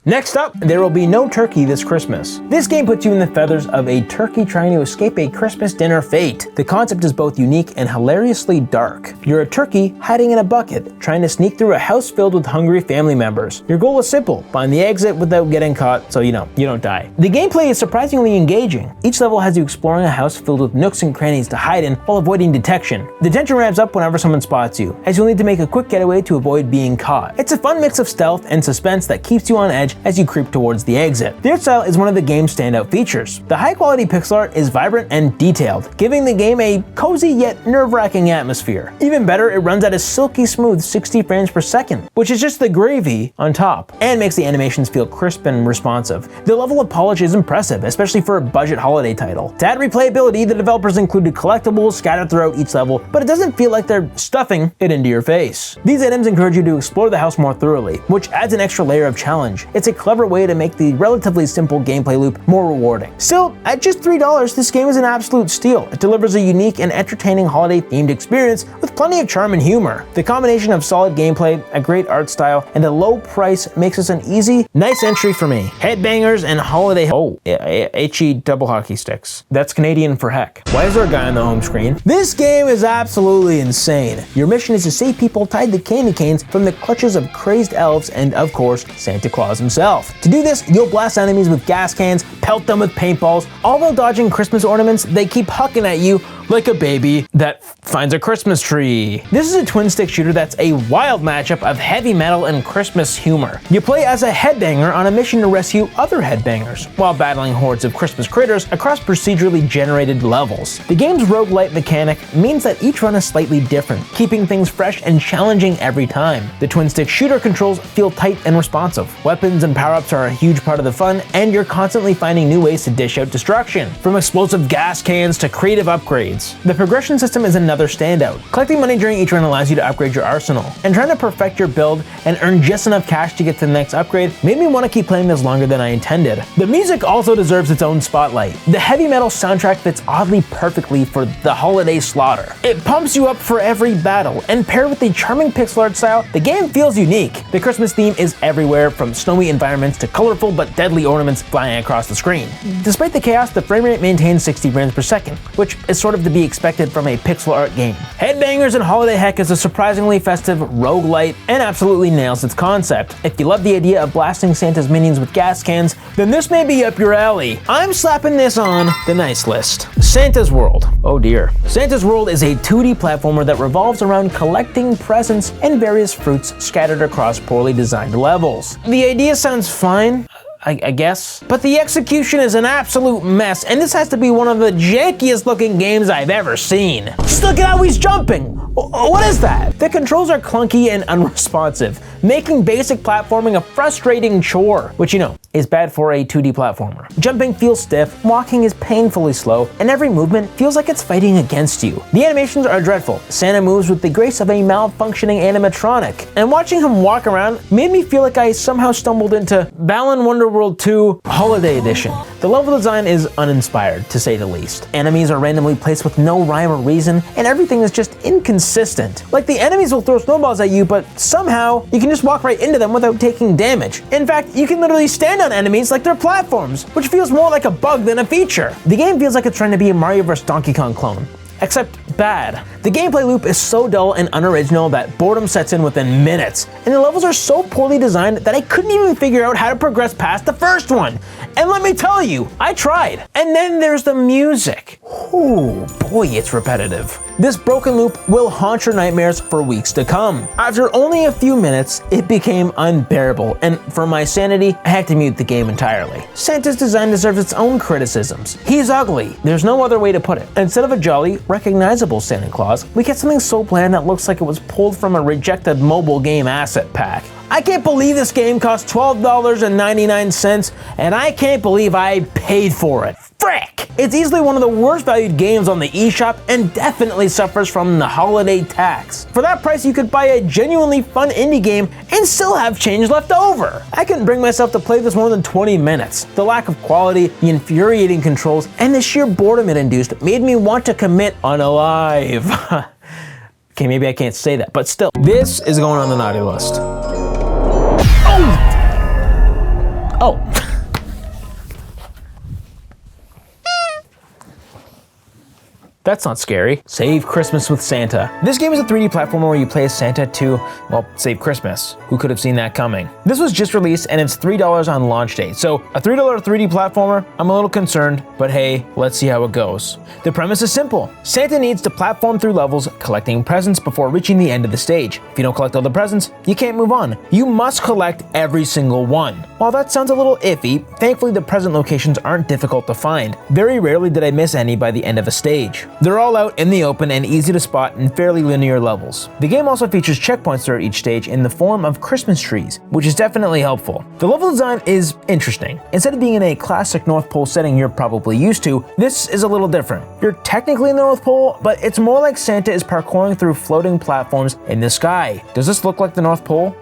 S1: Next up, there will be no turkey this Christmas. This game puts you in the feathers of a turkey trying to escape a Christmas dinner fate. The concept is both unique and hilariously dark. You're a turkey hiding in a bucket, trying to sneak through a house filled with hungry family members. Your goal is simple: find the exit without getting caught so you don't die. The gameplay is surprisingly engaging. Each level has you exploring a house filled with nooks and crannies to hide in while avoiding detection. The tension ramps up whenever someone spots you, as you'll need to make a quick getaway to avoid being caught. It's a fun mix of stealth and suspense that keeps you on edge as you creep towards the exit. The art style is one of the game's standout features. The high-quality pixel art is vibrant and detailed, giving the game a cozy yet nerve-wracking atmosphere. Even better, it runs at a silky smooth 60 frames per second, which is just the gravy on top, and makes the animations feel crisp and responsive. The level of polish is impressive, especially for a budget holiday title. To add replayability, the developers included collectibles scattered throughout each level, but it doesn't feel like they're stuffing it into your face. These items encourage you to explore the house more thoroughly, which adds an extra layer of challenge. It's a clever way to make the relatively simple gameplay loop more rewarding. Still, at just $3, this game is an absolute steal. It delivers a unique and entertaining holiday-themed experience with plenty of charm and humor. The combination of solid gameplay, a great art style, and a low price makes this an easy, nice entry for me. Headbangers and Holiday H double hockey sticks. That's Canadian for heck. Why is there a guy on the home screen? This game is absolutely insane. Your mission is to save people tied to candy canes from the clutches of crazed elves and, of course, Santa Claus himself. To do this, you'll blast enemies with gas cans, pelt them with paintballs. Although dodging Christmas ornaments, they keep hucking at you like a baby that finds a Christmas tree. This is a twin-stick shooter that's a wild matchup of heavy metal and Christmas humor. You play as a headbanger on a mission to rescue other headbangers, while battling hordes of Christmas critters across procedurally generated levels. The game's roguelite mechanic means that each run is slightly different, keeping things fresh and challenging every time. The twin-stick shooter controls feel tight and responsive. Weapons and power-ups are a huge part of the fun, and you're constantly finding new ways to dish out destruction, from explosive gas cans to creative upgrades. The progression system is another standout. Collecting money during each run allows you to upgrade your arsenal, and trying to perfect your build and earn just enough cash to get to the next upgrade made me want to keep playing this longer than I intended. The music also deserves its own spotlight. The heavy metal soundtrack fits oddly perfectly for the holiday slaughter. It pumps you up for every battle, and paired with the charming pixel art style, the game feels unique. The Christmas theme is everywhere, from snowy environments to colorful but deadly ornaments flying across the screen. screen. Despite the chaos, the frame rate maintains 60 frames per second, which is sort of to be expected from a pixel art game. Headbangers and Holiday Heck is a surprisingly festive roguelite and absolutely nails its concept. If you love the idea of blasting Santa's minions with gas cans, then this may be up your alley. I'm slapping this on the nice list. Santa's World. Oh dear. Santa's World is a 2D platformer that revolves around collecting presents and various fruits scattered across poorly designed levels. The idea sounds fine, I guess, but the execution is an absolute mess, and this has to be one of the jankiest looking games I've ever seen. Just look at how he's jumping! What is that? The controls are clunky and unresponsive, making basic platforming a frustrating chore, which is bad for a 2D platformer. Jumping feels stiff, walking is painfully slow, and every movement feels like it's fighting against you. The animations are dreadful. Santa moves with the grace of a malfunctioning animatronic, and watching him walk around made me feel like I somehow stumbled into Balan Wonderworld 2 Holiday Edition. The level design is uninspired, to say the least. Enemies are randomly placed with no rhyme or reason, and everything is just inconsistent. Like, the enemies will throw snowballs at you, but somehow you can just walk right into them without taking damage. In fact, you can literally stand on enemies like they're platforms, which feels more like a bug than a feature. The game feels like it's trying to be a Mario vs. Donkey Kong clone, except bad. The gameplay loop is so dull and unoriginal that boredom sets in within minutes, and the levels are so poorly designed that I couldn't even figure out how to progress past the first one. And let me tell you, I tried. And then there's the music. Ooh, boy, it's repetitive. This broken loop will haunt your nightmares for weeks to come. After only a few minutes, it became unbearable, and for my sanity, I had to mute the game entirely. Santa's design deserves its own criticisms. He's ugly. There's no other way to put it. Instead of a jolly, recognizable Santa Claus, we get something so bland that looks like it was pulled from a rejected mobile game asset pack. I can't believe this game cost $12.99, and I can't believe I paid for it. Frick! It's easily one of the worst valued games on the eShop and definitely suffers from the holiday tax. For that price, you could buy a genuinely fun indie game and still have change left over. I couldn't bring myself to play this more than 20 minutes. The lack of quality, the infuriating controls, and the sheer boredom it induced made me want to commit unalive. Okay, maybe I can't say that, but still. This is going on the naughty list. Oh. That's not scary. Save Christmas with Santa. This game is a 3D platformer where you play as Santa to, well, save Christmas. Who could have seen that coming? This was just released and it's $3 on launch day. So a $3 3D platformer, I'm a little concerned, but hey, let's see how it goes. The premise is simple. Santa needs to platform through levels, collecting presents before reaching the end of the stage. If you don't collect all the presents, you can't move on. You must collect every single one. While that sounds a little iffy, thankfully the present locations aren't difficult to find. Very rarely did I miss any by the end of a stage. They're all out in the open and easy to spot in fairly linear levels. The game also features checkpoints throughout each stage in the form of Christmas trees, which is definitely helpful. The level design is interesting. Instead of being in a classic North Pole setting you're probably used to, this is a little different. You're technically in the North Pole, but it's more like Santa is parkouring through floating platforms in the sky. Does this look like the North Pole?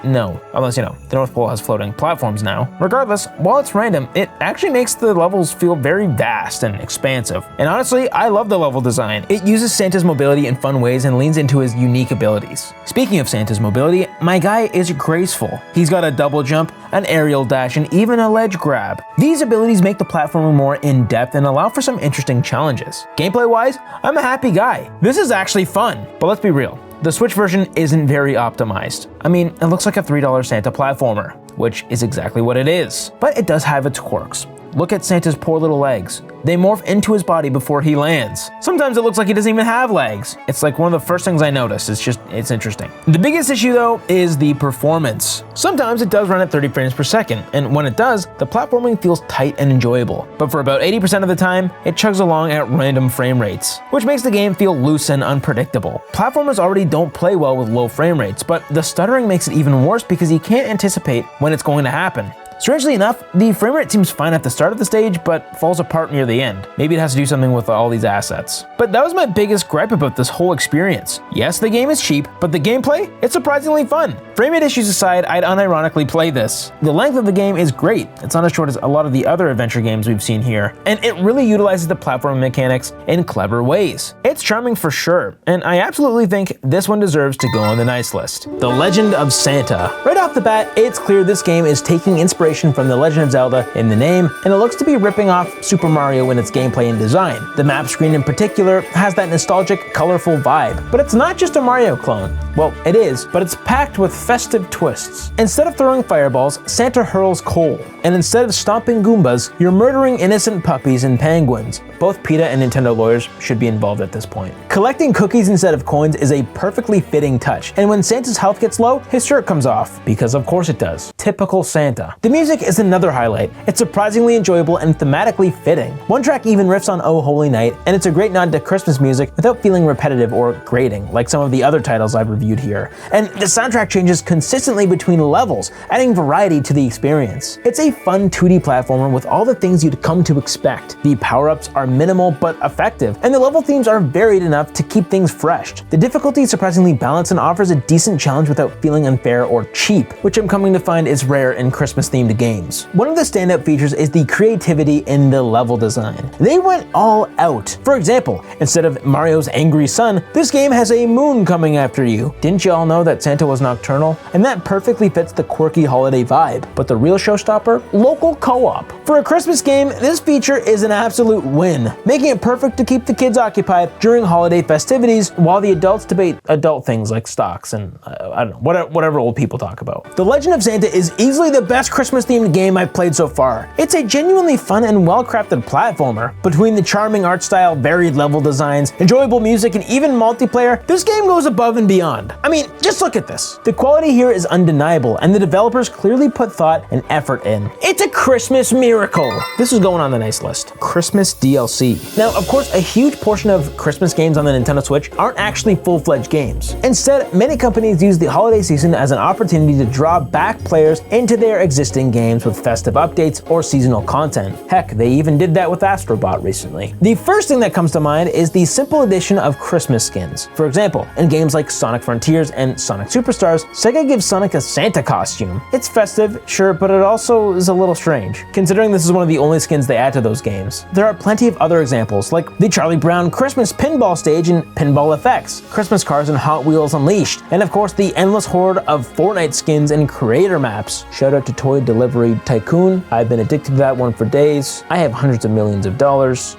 S1: No. Unless, the North Pole has floating platforms now. Regardless, while it's random, it actually makes the levels feel very vast and expansive. And honestly, I love the level design. It uses Santa's mobility in fun ways and leans into his unique abilities. Speaking of Santa's mobility, my guy is graceful. He's got a double jump, an aerial dash, and even a ledge grab. These abilities make the platforming more in-depth and allow for some interesting challenges. Gameplay-wise, I'm a happy guy. This is actually fun, but let's be real. The Switch version isn't very optimized. I mean, it looks like a $3 Santa platformer, which is exactly what it is. But it does have its quirks. Look at Santa's poor little legs. They morph into his body before he lands. Sometimes it looks like he doesn't even have legs. It's like one of the first things I notice. It's interesting. The biggest issue though is the performance. Sometimes it does run at 30 frames per second, and when it does, the platforming feels tight and enjoyable. But for about 80% of the time, it chugs along at random frame rates, which makes the game feel loose and unpredictable. Platformers already don't play well with low frame rates, but the stuttering makes it even worse because you can't anticipate when it's going to happen. Strangely enough, the frame rate seems fine at the start of the stage, but falls apart near the end. Maybe it has to do something with all these assets. But that was my biggest gripe about this whole experience. Yes, the game is cheap, but the gameplay, it's surprisingly fun. Frame rate issues aside, I'd unironically play this. The length of the game is great. It's not as short as a lot of the other adventure games we've seen here, and it really utilizes the platform mechanics in clever ways. It's charming for sure, and I absolutely think this one deserves to go on the nice list. The Legend of Santa. Right off the bat, it's clear this game is taking inspiration inspiration from The Legend of Zelda in the name, and it looks to be ripping off Super Mario in its gameplay and design. The map screen in particular has that nostalgic, colorful vibe. But it's not just a Mario clone. Well, it is, but it's packed with festive twists. Instead of throwing fireballs, Santa hurls coal. And instead of stomping Goombas, you're murdering innocent puppies and penguins. Both PETA and Nintendo lawyers should be involved at this point. Collecting cookies instead of coins is a perfectly fitting touch, and when Santa's health gets low, his shirt comes off, because of course it does. Typical Santa. The music is another highlight. It's surprisingly enjoyable and thematically fitting. One track even riffs on Oh Holy Night, and it's a great nod to Christmas music without feeling repetitive or grating, like some of the other titles I've reviewed here. And the soundtrack changes consistently between levels, adding variety to the experience. It's a fun 2D platformer with all the things you'd come to expect. The power-ups are minimal but effective, and the level themes are varied enough to keep things fresh. The difficulty is surprisingly balanced and offers a decent challenge without feeling unfair or cheap, which I'm coming to find is rare in Christmas-themed games. One of the standout features is the creativity in the level design. They went all out. For example, instead of Mario's angry sun, this game has a moon coming after you. Didn't you all know that Santa was nocturnal? And that perfectly fits the quirky holiday vibe. But the real showstopper? Local co-op. For a Christmas game, this feature is an absolute win, making it perfect to keep the kids occupied during holiday festivities while the adults debate adult things like stocks and I don't know, whatever old people talk about. The Legend of Santa is easily the best Christmas-themed game I've played so far. It's a genuinely fun and well-crafted platformer. Between the charming art style, varied level designs, enjoyable music, and even multiplayer, this game goes above and beyond. I mean, just look at this. The quality here is undeniable, and the developers clearly put thought and effort in. It's a Christmas miracle. This is going on the nice list. Christmas DLC. Now, of course, a huge portion of Christmas games on the Nintendo Switch aren't actually full-fledged games. Instead, many companies use the holiday season as an opportunity to draw back players into their existing games with festive updates or seasonal content. Heck, they even did that with Astrobot recently. The first thing that comes to mind is the simple addition of Christmas skins. For example, in games like Sonic Frontiers and Sonic Superstars, Sega gives Sonic a Santa costume. It's festive, sure, but it also is a little strange, considering this is one of the only skins they add to those games. There are plenty of other examples, like the Charlie Brown Christmas pinball stage in Pinball FX, Christmas cars in Hot Wheels Unleashed, and of course the endless horde of Fortnite skins and creator maps. Shout out to Toy Delivery Tycoon. I've been addicted to that one for days. I have hundreds of millions of dollars.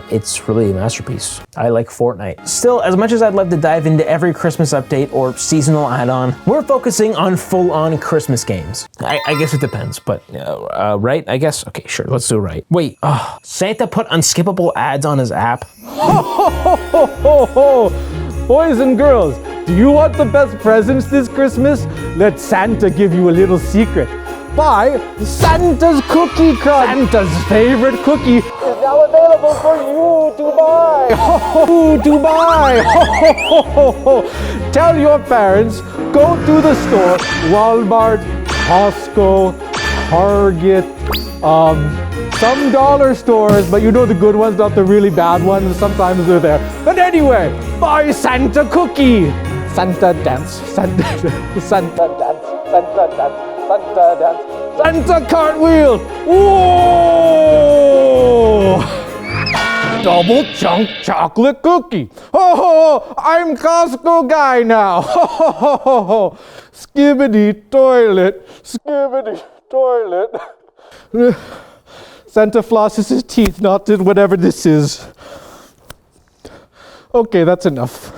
S1: It's really a masterpiece. I like Fortnite. Still, as much as I'd love to dive into every Christmas update or seasonal add-on, we're focusing on full-on Christmas games. I guess it depends, but right? I guess? Okay, sure, let's do right. Wait, Santa put unskippable ads on his app?
S2: Boys and girls, do you want the best presents this Christmas? Let Santa give you a little secret. Buy Santa's Cookie Crunch. Santa's favorite cookie is now available for you to buy. To buy. Tell your parents, go to the store, Walmart, Costco, Target, some dollar stores, but you know the good ones, not the really bad ones. Sometimes they're there. But anyway, buy Santa cookie. Santa dance. Santa dance. Santa dance. Santa dance. Santa dance. Santa cartwheel. Whoa! Double chunk chocolate cookie. Oh, I'm Costco guy now. Skibbity toilet. Skibbity toilet. Santa flosses his teeth, not in whatever this is. Okay, that's enough.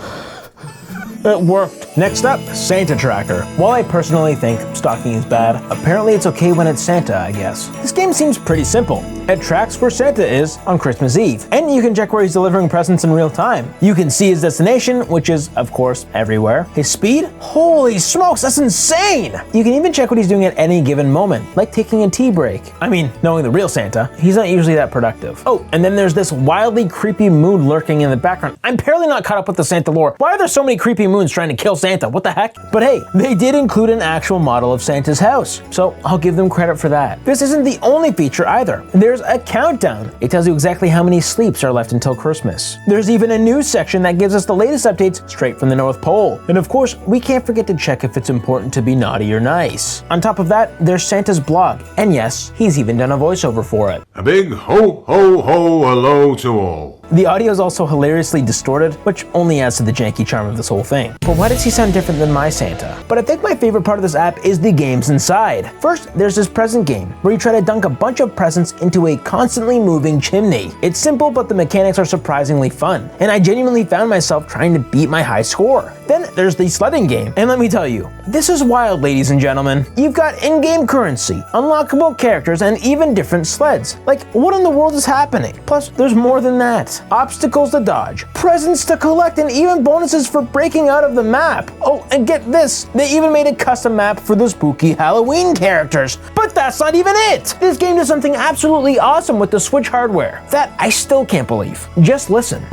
S1: It worked. Next up, Santa Tracker. While I personally think stalking is bad, apparently it's okay when it's Santa, I guess. This game seems pretty simple. It tracks where Santa is on Christmas Eve, and you can check where he's delivering presents in real time. You can see his destination, which is, of course, everywhere. His speed? Holy smokes, that's insane! You can even check what he's doing at any given moment, like taking a tea break. I mean, knowing the real Santa, he's not usually that productive. Oh, and then there's this wildly creepy mood lurking in the background. I'm barely not caught up with the Santa lore. Why are there so many creepy moons trying to kill Santa? What the heck? But hey, they did include an actual model of Santa's house, so I'll give them credit for that. This isn't the only feature either. There's there's a countdown. It tells you exactly how many sleeps are left until Christmas. There's even a news section that gives us the latest updates straight from the North Pole. And of course, we can't forget to check if it's important to be naughty or nice. On top of that, there's Santa's blog. And yes, he's even done a voiceover for it.
S3: A big ho, ho, ho, hello to all.
S1: The audio is also hilariously distorted, which only adds to the janky charm of this whole thing. But why does he sound different than my Santa? But I think my favorite part of this app is the games inside. First, there's this present game, where you try to dunk a bunch of presents into a constantly moving chimney. It's simple, but the mechanics are surprisingly fun, and I genuinely found myself trying to beat my high score. Then there's the sledding game, and let me tell you, this is wild, ladies and gentlemen. You've got in-game currency, unlockable characters, and even different sleds. Like, what in the world is happening? Plus, there's more than that. Obstacles to dodge, presents to collect, and even bonuses for breaking out of the map. Oh, and get this, they even made a custom map for the spooky Halloween characters. But that's not even it! This game does something absolutely awesome with the Switch hardware that I still can't believe. Just listen.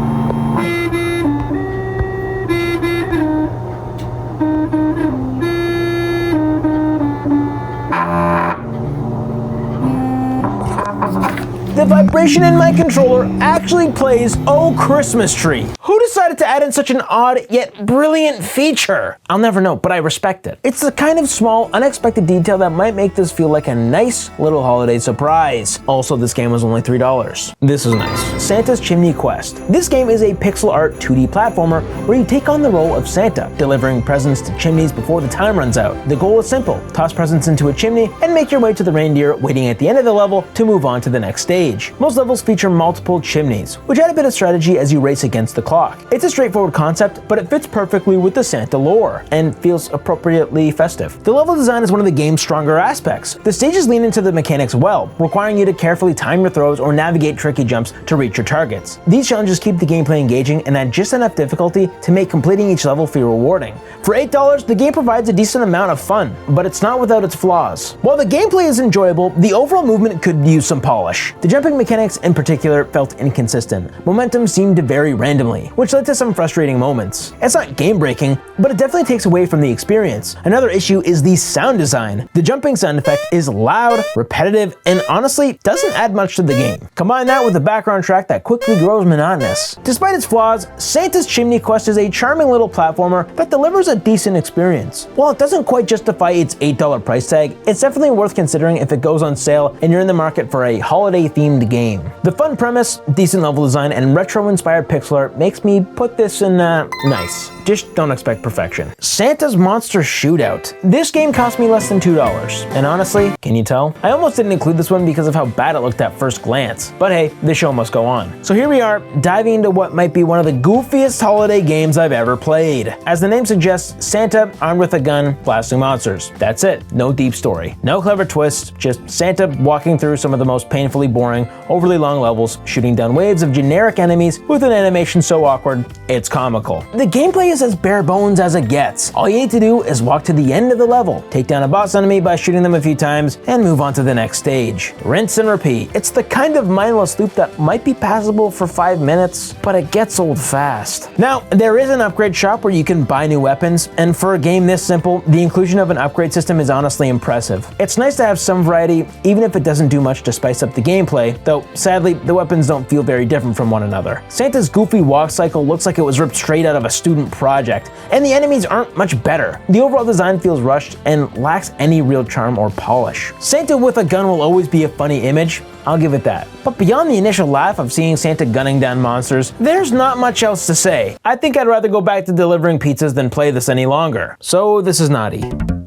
S1: The vibration in my controller actually plays Oh Christmas Tree. Who decided to add in such an odd yet brilliant feature? I'll never know, but I respect it. It's the kind of small, unexpected detail that might make this feel like a nice little holiday surprise. Also, this game was only $3. This is nice. Santa's Chimney Quest. This game is a pixel art 2D platformer where you take on the role of Santa, delivering presents to chimneys before the time runs out. The goal is simple: toss presents into a chimney and make your way to the reindeer waiting at the end of the level to move on to the next stage. Most levels feature multiple chimneys, which add a bit of strategy as you race against the clock. It's a straightforward concept, but it fits perfectly with the Santa lore, and feels appropriately festive. The level design is one of the game's stronger aspects. The stages lean into the mechanics well, requiring you to carefully time your throws or navigate tricky jumps to reach your targets. These challenges keep the gameplay engaging and add just enough difficulty to make completing each level feel rewarding. For $8, the game provides a decent amount of fun, but it's not without its flaws. While the gameplay is enjoyable, the overall movement could use some polish. The jumping mechanics in particular felt inconsistent. Momentum seemed to vary randomly, which led to some frustrating moments. It's not game-breaking, but it definitely takes away from the experience. Another issue is the sound design. The jumping sound effect is loud, repetitive, and honestly doesn't add much to the game. Combine that with a background track that quickly grows monotonous. Despite its flaws, Santa's Chimney Quest is a charming little platformer that delivers a decent experience. While it doesn't quite justify its $8 price tag, it's definitely worth considering if it goes on sale and you're in the market for a holiday-themed game. The fun premise, decent level design, and retro-inspired pixel art makes me put this in nice. Just don't expect perfection. Santa's Monster Shootout. This game cost me less than $2. And honestly, can you tell? I almost didn't include this one because of how bad it looked at first glance. But hey, the show must go on. So here we are, diving into what might be one of the goofiest holiday games I've ever played. As the name suggests, Santa armed with a gun, blasting monsters. That's it. No deep story. No clever twists, just Santa walking through some of the most painfully boring, overly long levels, shooting down waves of generic enemies with an animation so awkward, it's comical. The gameplay is as bare bones as it gets. All you need to do is walk to the end of the level, take down a boss enemy by shooting them a few times, and move on to the next stage. Rinse and repeat. It's the kind of mindless loop that might be passable for 5 minutes, but it gets old fast. Now, there is an upgrade shop where you can buy new weapons, and for a game this simple, the inclusion of an upgrade system is honestly impressive. It's nice to have some variety, even if it doesn't do much to spice up the gameplay, though sadly, the weapons don't feel very different from one another. Santa's goofy walk cycle looks like it was ripped straight out of a student project, and the enemies aren't much better. The overall design feels rushed and lacks any real charm or polish. Santa with a gun will always be a funny image, I'll give it that. But beyond the initial laugh of seeing Santa gunning down monsters, there's not much else to say. I think I'd rather go back to delivering pizzas than play this any longer. So this is naughty.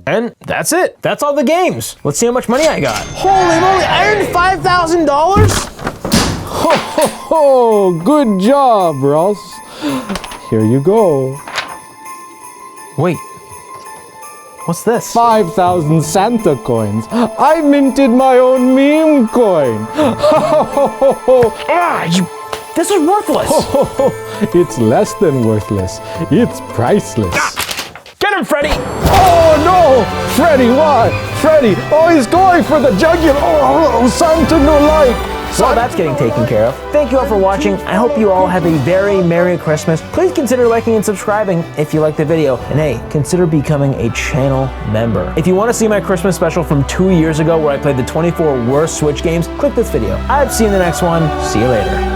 S1: And that's it. That's all the games. Let's see how much money I got. Holy moly, I earned $5,000?
S2: Ho, ho, ho! Good job, Russ. Here you go.
S1: Wait. What's this?
S2: 5,000 Santa coins. I minted my own meme coin.
S1: This is worthless.
S2: It's less than worthless. It's priceless.
S1: Get him, Freddy!
S2: Oh no! Freddy, what? Freddy! Oh, he's going for the jugular! Oh, Santa no like!
S1: Well, that's getting taken care of. Thank you all for watching. I hope you all have a very Merry Christmas. Please consider liking and subscribing if you liked the video. And hey, consider becoming a channel member. If you want to see my Christmas special from 2 years ago where I played the 24 worst Switch games, click this video. I've seen the next one. See you later.